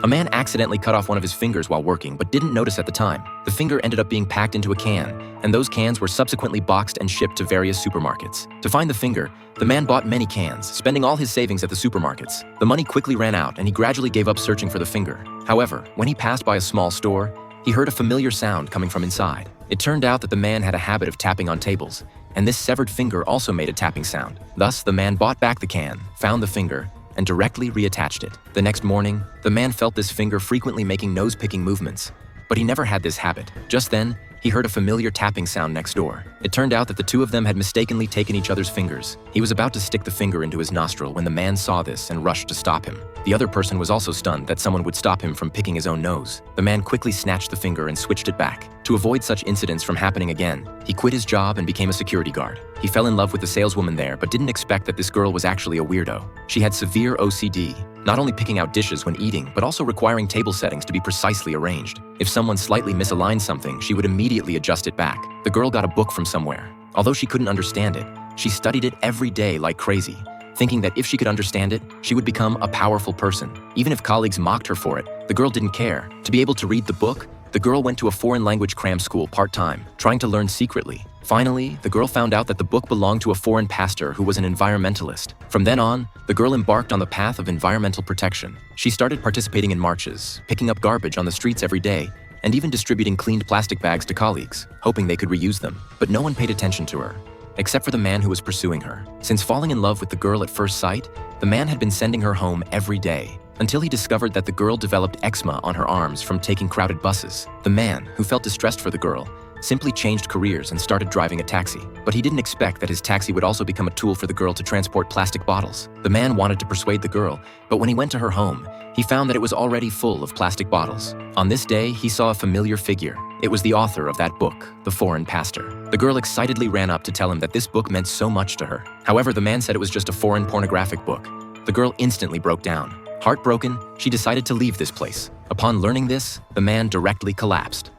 A man accidentally cut off one of his fingers while working but didn't notice at the time. The finger ended up being packed into a can, and those cans were subsequently boxed and shipped to various supermarkets. To find the finger, the man bought many cans, spending all his savings at the supermarkets. The money quickly ran out and he gradually gave up searching for the finger. However, when he passed by a small store, he heard a familiar sound coming from inside. It turned out that the man had a habit of tapping on tables, and this severed finger also made a tapping sound. Thus, the man bought back the can, found the finger, and directly reattached it. The next morning, the man felt this finger frequently making nose-picking movements, but he never had this habit. Just then, he heard a familiar tapping sound next door. It turned out that the two of them had mistakenly taken each other's fingers. He was about to stick the finger into his nostril when the man saw this and rushed to stop him. The other person was also stunned that someone would stop him from picking his own nose. The man quickly snatched the finger and switched it back. To avoid such incidents from happening again, he quit his job and became a security guard. He fell in love with the saleswoman there but didn't expect that this girl was actually a weirdo. She had severe OCD, not only picking out dishes when eating, but also requiring table settings to be precisely arranged. If someone slightly misaligned something, she would immediately adjust it back. The girl got a book from somewhere. Although she couldn't understand it, she studied it every day like crazy, thinking that if she could understand it, she would become a powerful person. Even if colleagues mocked her for it, the girl didn't care. To be able to read the book, the girl went to a foreign language cram school part-time, trying to learn secretly. Finally, the girl found out that the book belonged to a foreign pastor who was an environmentalist. From then on, the girl embarked on the path of environmental protection. She started participating in marches, picking up garbage on the streets every day, and even distributing cleaned plastic bags to colleagues, hoping they could reuse them. But no one paid attention to her, except for the man who was pursuing her. Since falling in love with the girl at first sight, the man had been sending her home every day, until he discovered that the girl developed eczema on her arms from taking crowded buses. The man, who felt distressed for the girl, simply changed careers and started driving a taxi. But he didn't expect that his taxi would also become a tool for the girl to transport plastic bottles. The man wanted to persuade the girl, but when he went to her home, he found that it was already full of plastic bottles. On this day, he saw a familiar figure. It was the author of that book, the foreign pastor. The girl excitedly ran up to tell him that this book meant so much to her. However, the man said it was just a foreign pornographic book. The girl instantly broke down. Heartbroken, she decided to leave this place. Upon learning this, the man directly collapsed.